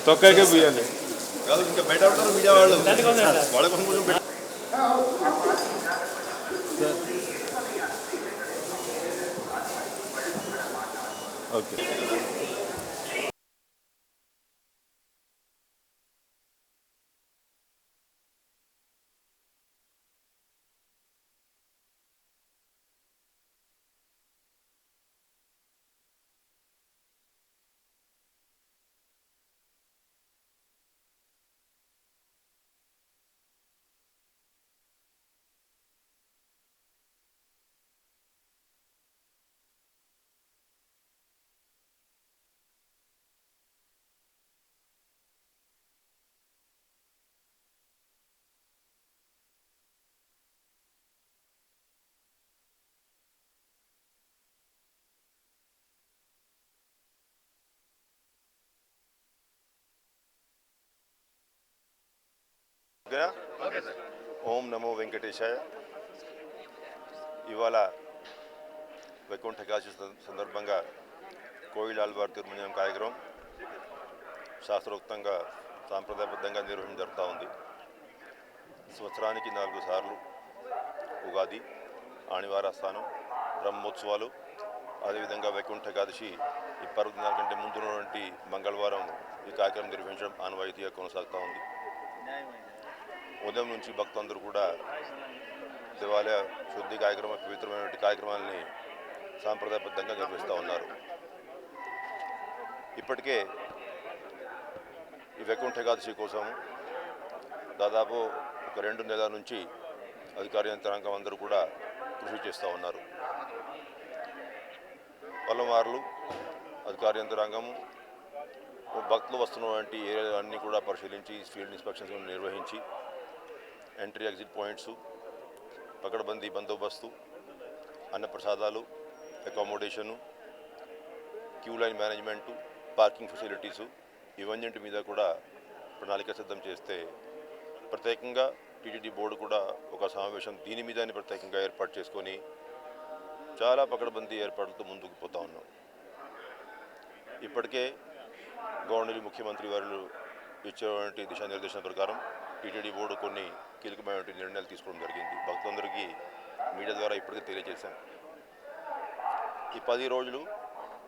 తొక్కకే బియ్యాలి ఇంకా బయట ఉంటారు మీడియా వాళ్ళు వాళ్ళ కోసం కొంచెం ఓకే. ఓం నమో వెంకటేశాయ. ఇవాళ వైకుంఠ ఏకాదశి సందర్భంగా కోయిల్ ఆళ్వార్ తిరుమంజనం కార్యక్రమం శాస్త్రోక్తంగా సాంప్రదాయబద్ధంగా నిర్వహణ జరుగుతూ ఉంది. సంవత్సరానికి 4 సార్లు ఉగాది, ఆణివార స్థానం, బ్రహ్మోత్సవాలు, అదేవిధంగా వైకుంఠ ఏకాదశి ఈ పర్వదినాల కంటే ముందున్నటువంటి మంగళవారం ఈ కార్యక్రమం నిర్వహించడం ఆనవాయితీగా కొనసాగుతూ ఉంది. ఉదయం నుంచి భక్తులందరూ కూడా దేవాలయ శుద్ధి కార్యక్రమం, పవిత్రమైనటువంటి కార్యక్రమాలని సాంప్రదాయబద్ధంగా నిర్వహిస్తూ ఉన్నారు. ఇప్పటికే ఈ వైకుంఠ ఏకాదశి కోసం దాదాపు ఒక 2 నెలల నుంచి అధికార యంత్రాంగం అందరూ కూడా కృషి చేస్తూ ఉన్నారు. పలుమార్లు అధికార యంత్రాంగము భక్తులు వస్తున్నటువంటి ఏరియాలన్నీ కూడా పరిశీలించి ఫీల్డ్ ఇన్స్పెక్షన్స్ నిర్వహించి ఎంట్రీ ఎగ్జిట్ పాయింట్స్, పకడ్బందీ బందోబస్తు, అన్నప్రసాదాలు, accommodation, queue line management, parking facilities ఇవన్నింటి మీద కూడా ప్రణాళిక సిద్ధం చేస్తే ప్రత్యేకంగా టీటీడీ బోర్డు కూడా ఒక సమావేశం దీని మీద ప్రత్యేకంగా ఏర్పాటు చేసుకొని చాలా పకడ్బందీ ఏర్పాట్లతో ముందుకు పోతా ఉన్నాం. ఇప్పటికే గవర్నర్ ముఖ్యమంత్రి వారు ఇచ్చేటువంటి దిశానిర్దేశం ప్రకారం టీటీడీ బోర్డు కొన్ని కీలకమైనటువంటి నిర్ణయాలు తీసుకోవడం జరిగింది. భక్తులందరికీ మీడియా ద్వారా ఇప్పటికే తెలియజేశాం. ఈ 10 రోజులు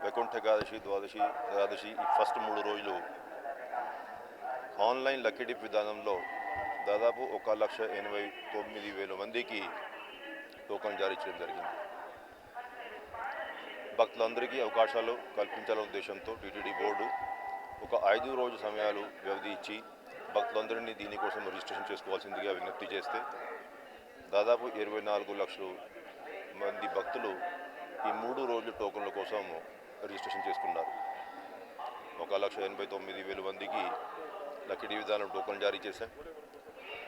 వైకుంఠ ఏకాదశి, ద్వాదశి, ఏకాదశి ఈ ఫస్ట్ 3 రోజులు ఆన్లైన్ లక్కీ డిప్ విధానంలో దాదాపు 1,89,000 మందికి టోకన్ జారీ చేయడం జరిగింది. భక్తులందరికీ అవకాశాలు కల్పించాలనే ఉద్దేశంతో టీటీడీ బోర్డు ఒక 5 రోజు సమయాలు వ్యవధి ఇచ్చి భక్తులందరినీ దీనికోసం రిజిస్ట్రేషన్ చేసుకోవాల్సిందిగా విజ్ఞప్తి చేస్తే దాదాపు 24 లక్షల మంది భక్తులు ఈ 3 రోజుల టోకన్ల కోసం రిజిస్ట్రేషన్ చేసుకున్నారు. 1,89,000 మందికి లక్కీ డిప్ విధానం టోకన్ జారీ చేశాం.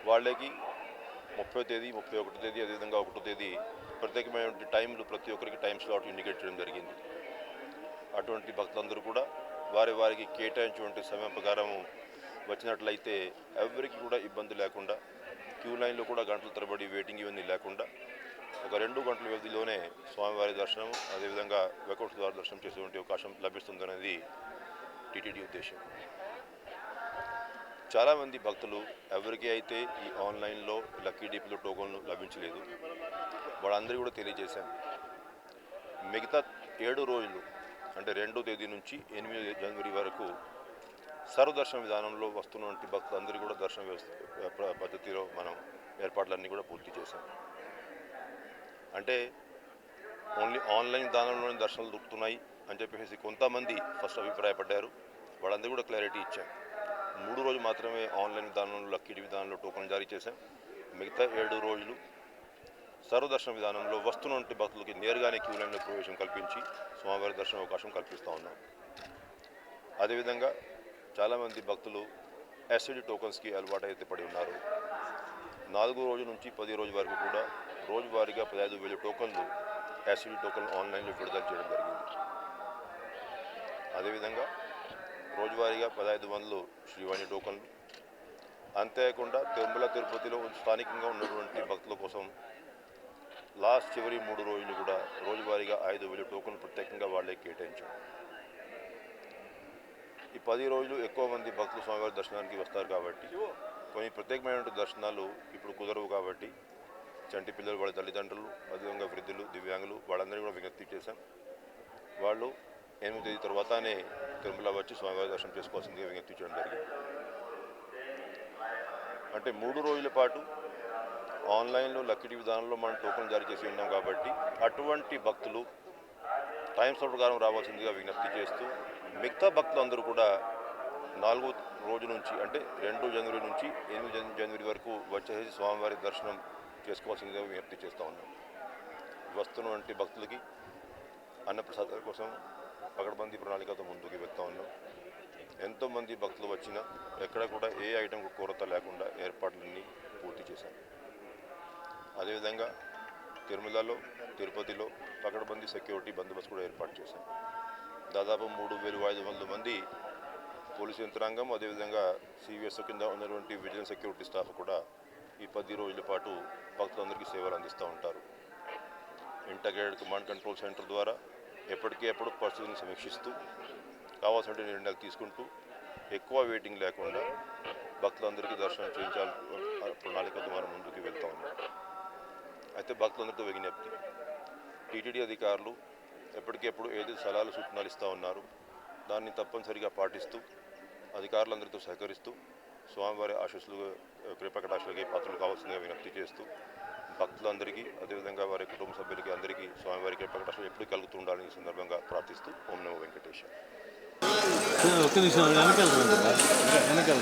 వాళ్ళకి 30వ తేదీ, 31వ తేదీ, అదేవిధంగా 1వ తేదీ ప్రత్యేకమైన టైంలు ప్రతి ఒక్కరికి టైం స్లాట్ ఇండికేట్ చేయడం జరిగింది. అటువంటి భక్తులందరూ కూడా వారికి కేటాయించినటువంటి సమయం ప్రకారం వచ్చినట్లయితే ఎవరికి కూడా ఇబ్బంది లేకుండా క్యూ లైన్లో కూడా గంటల తరబడి వెయిటింగ్ ఇవన్నీ లేకుండా ఒక 2 గంటల వ్యవధిలోనే స్వామివారి దర్శనం అదేవిధంగా వెంకటేశ్వర ద్వార దర్శనం చేసేటువంటి అవకాశం లభిస్తుందనేది టీటీడీ ఉద్దేశం. చాలామంది భక్తులు ఎవరికి అయితే ఈ ఆన్లైన్లో లక్కీ డిప్లో టోకన్లు లభించలేదు వాళ్ళందరూ కూడా తెలియజేశాం. మిగతా 7 రోజులు అంటే 2వ తేదీ నుంచి 8 జనవరి వరకు సర్వదర్శన విధానంలో వస్తున్నటువంటి భక్తులందరూ కూడా దర్శన పద్ధతిలో మనం ఏర్పాట్లన్నీ కూడా పూర్తి చేశాం. అంటే ఓన్లీ ఆన్లైన్ విధానంలోని దర్శనాలు దొరుకుతున్నాయి అని చెప్పేసి కొంతమంది ఫస్ట్ అభిప్రాయపడ్డారు. వాళ్ళందరూ కూడా క్లారిటీ ఇచ్చాం. 3 రోజులు మాత్రమే ఆన్లైన్ విధానంలో లక్కీ డిప్ విధానంలో టోకన్ జారీ చేశాం. మిగతా 7 రోజులు సర్వదర్శన విధానంలో వస్తున్నటువంటి భక్తులకి నేరుగానే క్యూ లైన్లో ప్రవేశం కల్పించి స్వామివారి దర్శన అవకాశం కల్పిస్తూ ఉన్నాం. అదేవిధంగా చాలామంది భక్తులు ఎస్సీడీ టోకన్స్కి అలవాటు అయితే పడి ఉన్నారు. 4 రోజుల నుంచి 10 రోజుల వరకు కూడా రోజువారీగా 15,000 టోకన్లు ఎస్సీడీ టోకన్లు ఆన్లైన్లో విడుదల చేయడం జరిగింది. అదేవిధంగా రోజువారీగా 1500 శ్రీవాణి టోకన్లు, అంతేకాకుండా తిరుమల తిరుపతిలో స్థానికంగా ఉన్నటువంటి భక్తుల కోసం లాస్ట్ చివరి 3 రోజులు కూడా రోజువారీగా 5,000 టోకన్లు ప్రత్యేకంగా వాళ్ళే కేటాయించాం. ఈ 10 రోజులు ఎక్కువ మంది భక్తులు స్వామివారి దర్శనానికి వస్తారు కాబట్టి కొన్ని ప్రత్యేకమైన దర్శనాలు ఇప్పుడు కుదరవు కాబట్టి చంటి పిల్లలు, వాళ్ళ తల్లిదండ్రులు, అదేవిధంగా వృద్ధులు, దివ్యాంగులు వాళ్ళందరినీ కూడా విజ్ఞప్తి చేశాం. వాళ్ళు 8వ తేదీ తర్వాతనే తిరుమల వచ్చి స్వామివారి దర్శనం చేసుకోవాల్సిందిగా విజ్ఞప్తి చేయడం జరిగింది. అంటే 3 రోజుల పాటు ఆన్లైన్లో లక్కీ డిప్ విధానంలో మనం టోకన్ జారీ చేసి ఉన్నాం కాబట్టి అటువంటి భక్తులు టైం స్లాట్ ప్రకారం రావాల్సిందిగా విజ్ఞప్తి చేస్తూ మిగతా భక్తులందరూ కూడా 4వ రోజు నుంచి అంటే 2 జనవరి నుంచి 8 జనవరి వరకు వచ్చేసి స్వామివారి దర్శనం చేసుకోవాల్సిందిగా విజ్ఞప్తి చేస్తూ ఉన్నాం. వస్తున్నటువంటి భక్తులకి అన్నప్రసాదాల కోసం పకడ్బందీ ప్రణాళికతో ముందుకు వెళ్తూ ఉన్నాం. ఎంతోమంది భక్తులు వచ్చినా ఎక్కడ కూడా ఏ ఐటెంకు కొరత లేకుండా ఏర్పాట్లన్నీ పూర్తి చేశాం. అదేవిధంగా తిరుమలలో, తిరుపతిలో పకడ్బందీ సెక్యూరిటీ బందోబస్తు కూడా ఏర్పాటు చేశాం. దాదాపు 3,500 మంది పోలీసు యంత్రాంగం అదేవిధంగా సివిఎస్ కింద ఉన్నటువంటి విజిలెన్స్ సెక్యూరిటీ స్టాఫ్ కూడా ఈ 10 రోజుల పాటు భక్తులందరికీ సేవలు అందిస్తూ ఉంటారు. ఇంటగ్రేటెడ్ కమాండ్ కంట్రోల్ సెంటర్ ద్వారా ఎప్పటికప్పుడు పరిస్థితిని సమీక్షిస్తూ కావాల్సిన నిర్ణయాలు తీసుకుంటూ ఎక్కువ వెయిటింగ్ లేకుండా భక్తులందరికీ దర్శనం చేయించాలి ప్రణాళికతో మనం ముందుకు వెళ్తూ ఉన్నాం. అయితే భక్తులందరితో విజ్ఞప్తి, టీటీడీ అధికారులు ఎప్పటికెప్పుడు ఏదైతే సలహాలు సూచనలు ఇస్తూ ఉన్నారు దాన్ని తప్పనిసరిగా పాటిస్తూ అధికారులందరితో సహకరిస్తూ స్వామివారి ఆశీస్సులు కృపకటాక్షలకి పాత్రలు కావాల్సిందిగా విజ్ఞప్తి చేస్తూ భక్తులందరికీ అదేవిధంగా వారి కుటుంబ సభ్యులకి అందరికీ స్వామివారి కృపకటాక్షలు ఎప్పుడు కలుగుతూ ఉండాలని ఈ సందర్భంగా ప్రార్థిస్తూ ఓం నమో వెంకటేశ. ఒక్క నిమిషం వెనకాల